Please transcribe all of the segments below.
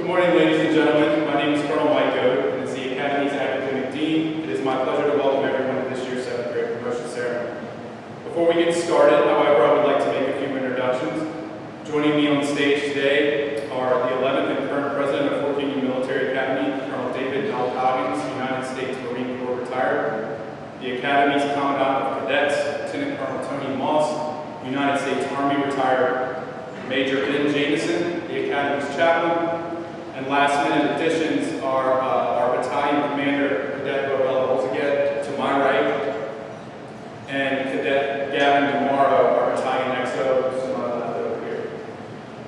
Good morning, ladies and gentlemen. My name is Colonel Mike Goode, and as the Academy's Academic Dean, it is my pleasure to welcome everyone to this year's 7th grade promotion ceremony. Before we get started, however, I would like to make a few introductions. Joining me on the stage today are the 11th and current president of Fort Union Military Academy, Colonel David L. Coggins, United States Marine Corps retired, the Academy's Commandant of Cadets, Lieutenant Colonel Tony Moss, United States Army retired, Major Ben Jamison, the Academy's chaplain, and last-minute additions are our battalion commander, Cadet Robella Holzeged, to my right, and Cadet Gavin DeMauro, our battalion XO, to my left over here.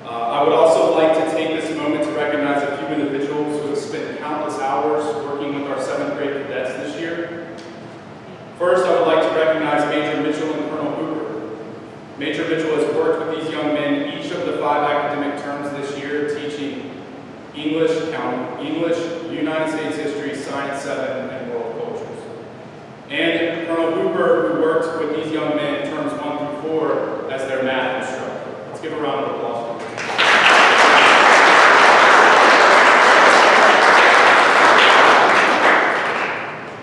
I would also like to take this moment to recognize a few individuals who have spent countless hours working with our 7th grade cadets this year. First, I would like to recognize Major Mitchell and Colonel Hooper. Major Mitchell has worked with these young men each of the 5 academic terms this year, teaching English, United States history, Science 7, and world cultures. And Colonel Hooper, who worked with these young men in terms 1 through 4 as their math instructor. Let's give a round of applause for them.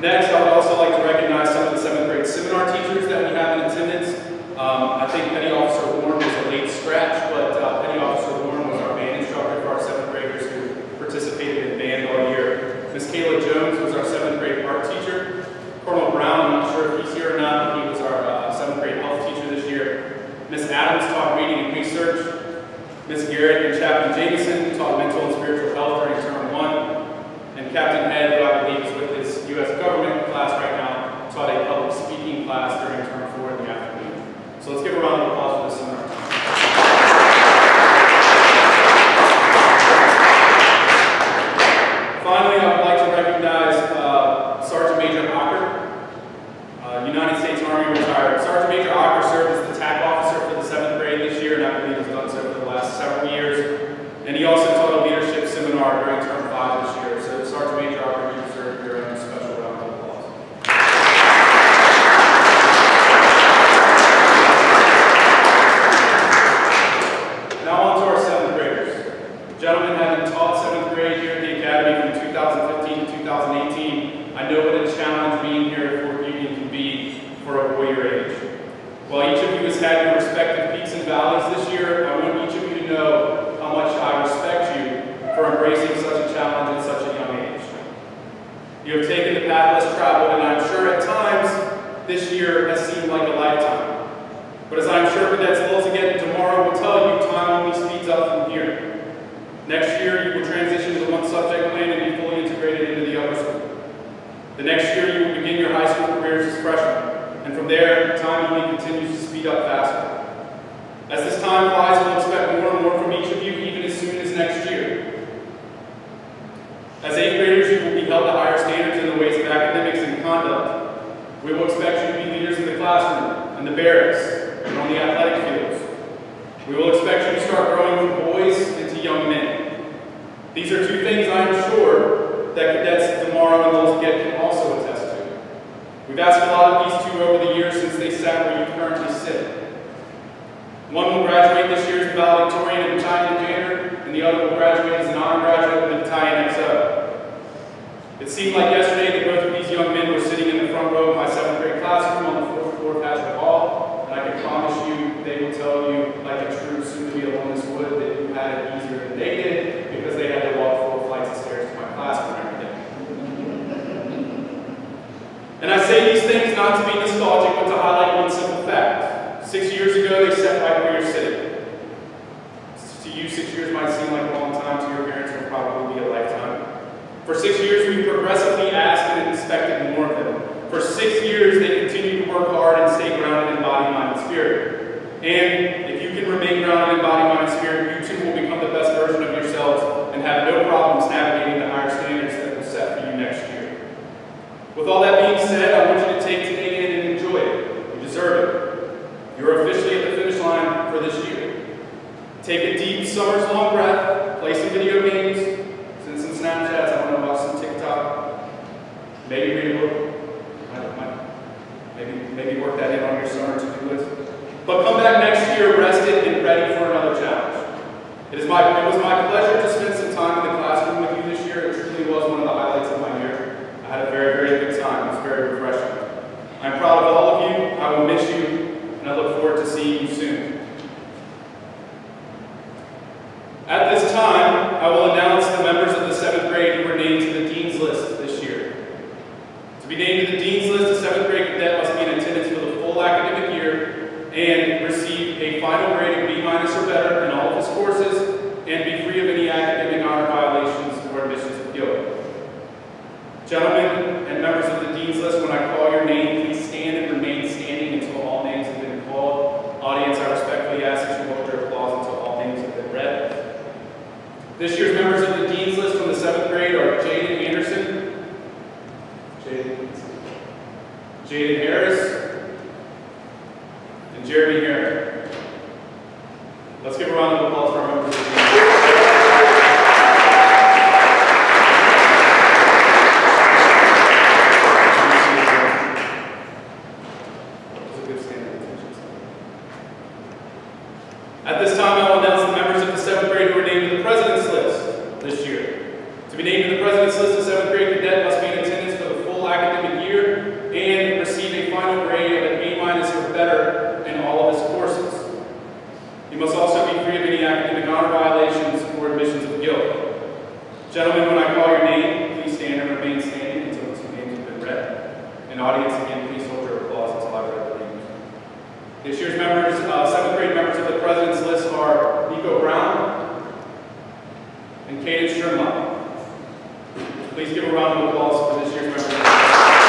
Next, I would also like to recognize some of the 7th grade seminar teachers that we have in attendance. I think Petty Officer Warren was a late scratch, but Petty Officer Warren was our band instructor for our 7th graders who participated in band all year. Miss Kayla Jones was our 7th grade art teacher. Colonel Brown, I'm not sure if he's here or not, but he was our 7th grade health teacher this year. Miss Adams taught reading and research. Miss Garrett and Chaplain Jamison taught mental and spiritual health during term 1. And Captain Head, who I believe is with his U.S. government class right now, taught a public speaking class during term 4 in the afternoon. So let's give a round of applause for this seminar. Finally, I would like to recognize Sergeant Major Ocker, United States Army retired. Sergeant Major Ocker served as the TAC officer for the 7th grade this year, and I believe has done so for the last several years. And he also taught a leadership seminar during term 5 this year. So Sergeant Major Ocker, you deserve your own special round of applause. Now on to our 7th graders. Gentlemen, having taught 7th grade here at the Academy from 2015 to 2018, I know what a challenge being here at Fort Union can be for a boy your age. While each of you has had your respective peaks and valleys this year, I want each of you to know how much I respect you for embracing such a challenge at such a young age. You have taken the path less traveled, and I'm sure at times this year has seemed like a lifetime. But as I'm sure Cadets Holzeged tomorrow will tell you, time only speeds up from here. Next year, you will transition to one subject plan and be fully integrated into the upper school. The next year, you will begin your high school careers as freshmen. And from there, time only continues to speed up faster. As this time flies, we'll expect more and more from each of you, even as soon as next year. As 8th graders, you will be held to higher standards in the ways of academics and conduct. We will expect you to be leaders in the classroom, in the barracks, and on the athletic fields. We will expect you to start growing from boys into young men. These are 2 things I am sure that Cadets DeMauro and Holzeged can also attest to. We've asked a lot of these 2 over the years since they sat where you currently sit. One will graduate this year as valedictorian and battalion commander, and the other will graduate as an honor graduate in the battalion XO. It seemed like yesterday that both of these young men were sitting in the front row of my 7th grade classroom on the 4th floor of Patrick Hall, and I can promise you they will tell you, like a true soon-to-be alumnus would, that you had it easier than they did because they had to walk 4 flights of stairs to my classroom every day. And I say these things not to be nostalgic, but to highlight one simple fact. 6 years ago, they sat right where you're sitting. To you, 6 years might seem like a long time. To your parents, it will probably be a lifetime. For 6 years, we've progressively asked and expected more of them. For 6 years, they continue to work hard and stay grounded in body, mind, and spirit. And if you can remain grounded in body, mind, and spirit, you too will become the best version of yourselves and have no problems navigating the higher standards that will set for you next year. With all that being said, I want you to take today in and enjoy it. You deserve it. You're officially at the finish line for this year. Take a deep summer's long breath, play some video games, send some Snapchats, I don't know, watch some TikTok, maybe read a book, maybe work that in on your summer to-do list. But come back next year rested and ready for another challenge. It was my pleasure to spend some time in the class Gentlemen and members of the Dean's List, when I call your name, please stand and remain standing until all names have been called. Audience, I respectfully ask that you hold your applause until all names have been read. This year's members of the Dean's List from the 7th grade are Jaden Anderson, Jaden Harris, and Jeremy Herron. Let's give a round of applause for our members of the Dean's List. At this time, I will announce the members of the 7th grade who are named to the President's List this year. To be named to the President's List, a 7th grade cadet must be in attendance for the full academic year and receive a final grade of an A- or better in all of his courses. He must also be free of any academic honor violations or admissions of guilt. Gentlemen, when I call your name, please stand and remain standing until the 2 names have been read. And audience, again, please hold your applause until I read the names. This year's members, 7th grade members of the President's List are Nico Brown and Caden Strimlock. Please give a round of applause for this year's members of the President's List.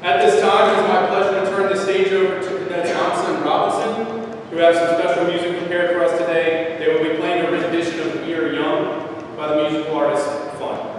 At this time, it is my pleasure to turn the stage over to Cadets Thompson and Robinson, who have some special music prepared for us today. They will be playing a rendition of We Are Young by the musical artist Fun.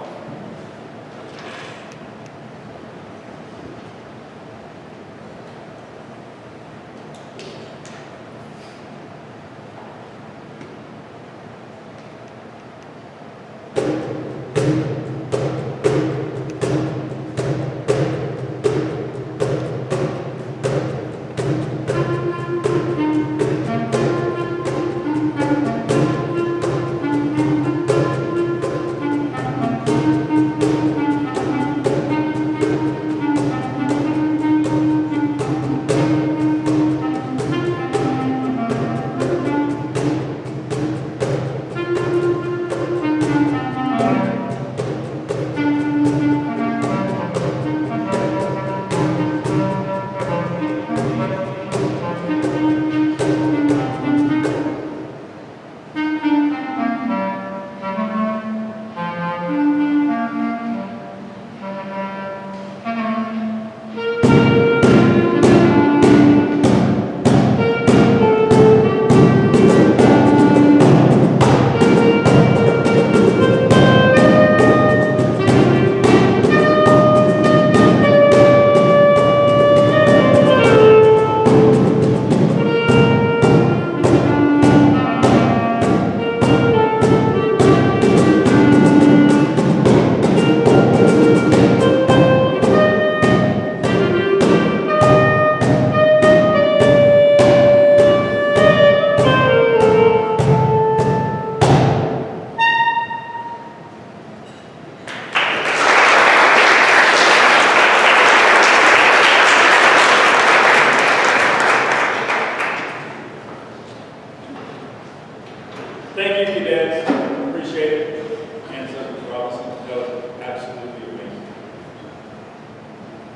Thank you, cadets. Appreciate it. Hands up, Mr. Robinson. That was absolutely amazing.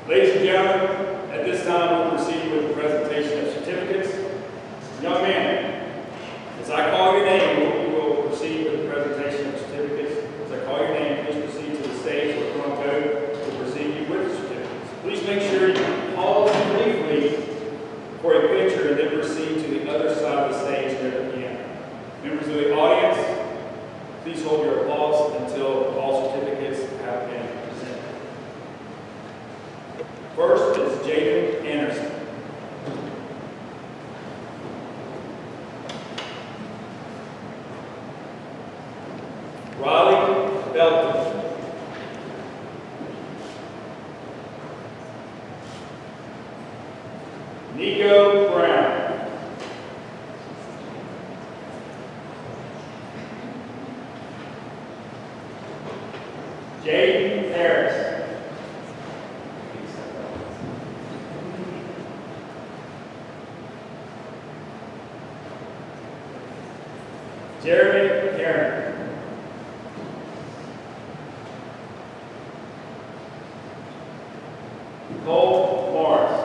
Ladies and gentlemen, at this time we'll proceed with the presentation of certificates. Young man, as I call your name, we will proceed with the presentation of certificates. As I call your name, please proceed to the stage where Colonel Code will present you with the certificates. Please make sure you pause briefly for a picture and then proceed to the other side of the stage near the piano. Members of the audience, please hold your applause until all certificates have been presented. First is Jaden Anderson. Riley Belton. Nico Brown. Jaden Harris. Jeremy Herron. Cole Morris.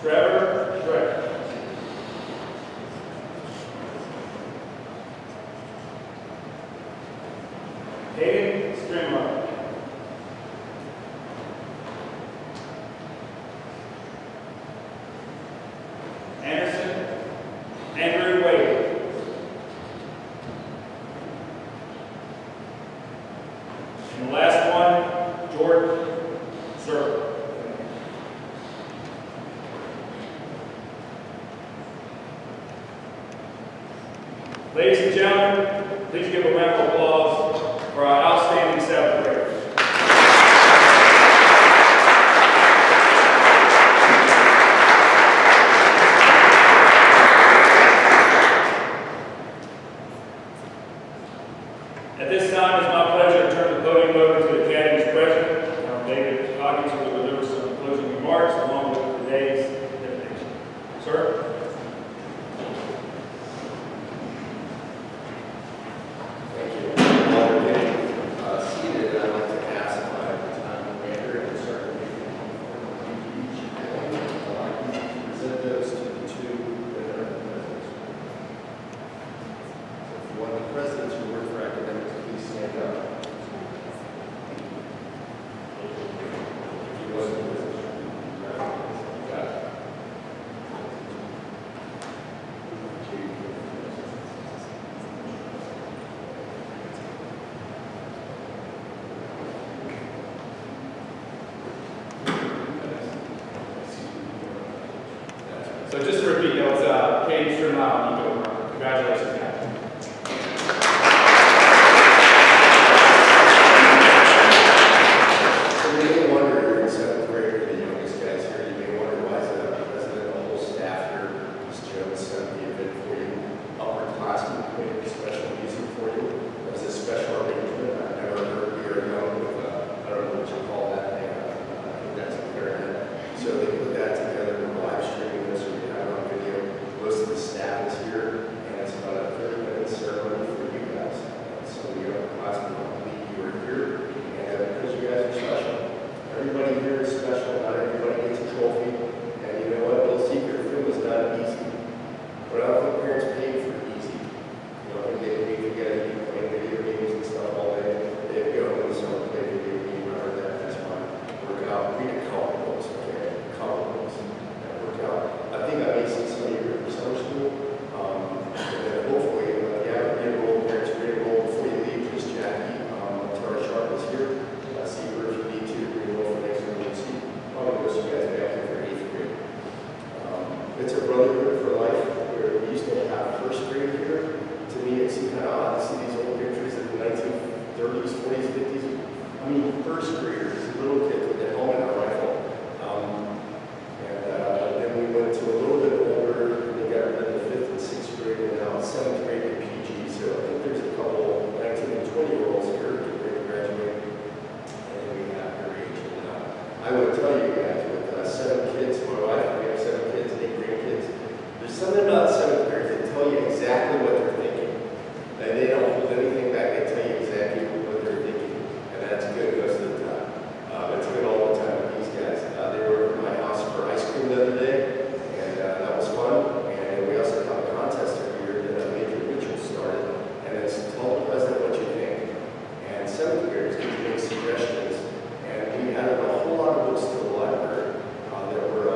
Trevor Schreck. Hayden Stringler. Anderson Andrew Wade. And the last one, Jordan Zerk. Ladies and gentlemen, please give a round of applause for our outstanding seventh graders. At this time, it's my pleasure to turn the podium over to the Academy's president, David Hawkins, who will deliver some closing remarks along with today's dedication. Sir? So just to repeat, that was Katie Stringler. Congratulations, Captain. So you may wonder, you're in seventh grade, you're the youngest guys here, you may wonder why is the president and the whole staff here, Ms. Jones, set the event for you. Upperclassmen made a special music for you. It was a special arrangement. I've never heard here with, I don't know what you call that thing. I think that's a clarinet. So they put that together and live streaming this, we have it on video. Most of the staff is here, and it's about a 30-minute ceremony for you guys. So the upperclassmen, I believe you are here, and because you guys are special. Everybody here is special, not everybody gets a trophy. And you know what, little secret, it was not easy. But I don't think parents paid for easy. You know, they paid to get it, playing video games and stuff all day. They go and someone play video game, remember that, that's fine. Work out, read a comic books, okay? Comic books. And work out. I think I may see some of you here for summer school. And then hopefully, if you haven't re-enrolled, parents re-enroll before you leave, just Jackie, Tara Sharp is here. See her if you need to re-enroll for next emergency. Probably most of you guys back in for 8th grade. It's a brotherhood for life, where we used to have first grade here. To me, it seemed kind of odd to see these old pictures of the 1930s, 40s, 50s. I mean, first graders, little kids with their helmet and a rifle. Then we went to a little bit older, and they got rid of the 5th and 6th grade, and now it's 7th grade in PG. So I think there's a couple 19 and 20-year-olds here getting ready to graduate. I would tell you guys, with 7 kids, my wife, we have 7 kids, 8 grandkids. There's something about 7th graders that tell you exactly what they're thinking. And they don't hold anything back, they tell you exactly what they're thinking. And that's good most of the time. It's good all the time with these guys. They were over at my house for ice cream the other day, and that was fun. And we also have a contest every year that Major Mitchell started. And it's tell the president what you think. And 7th graders get to make suggestions. And we added a whole lot of books to the library. There were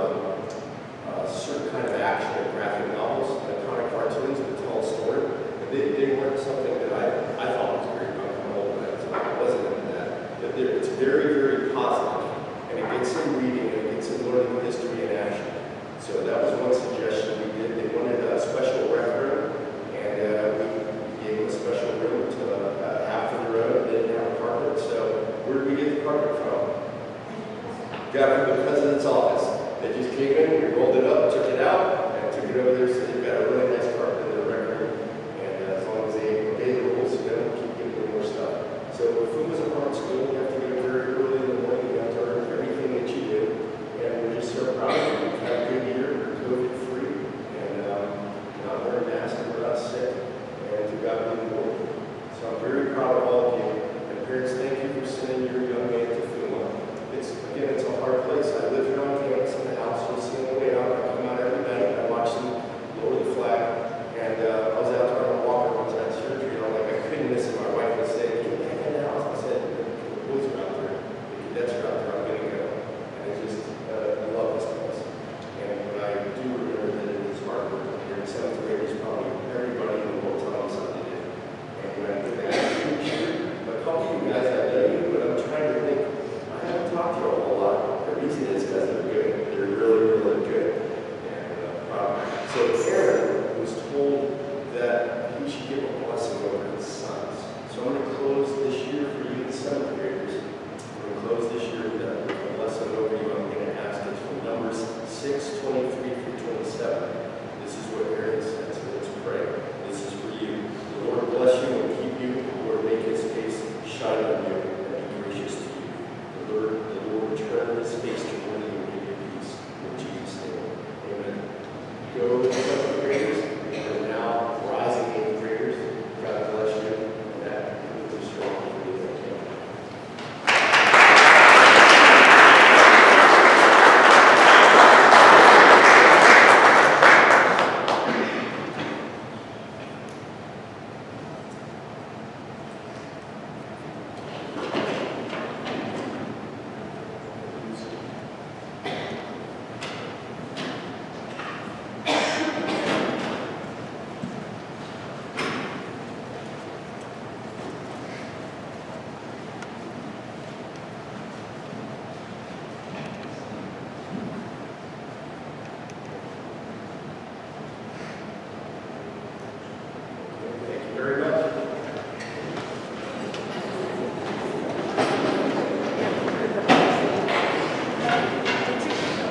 certain kind of action and graphic novels, comic cartoons that tell a story. They weren't something that I thought was great. I'm old, but I wasn't into that. But it's very, very positive, and it gets them reading, and it gets them learning history and action. So that was one suggestion we did. They wanted a special rec room, and we gave them a special room to half of their own. They didn't have a carpet, so where did we get the carpet from? Got it from the president's office. They just came in, we rolled it up, took it out, and took it over there so they've got a room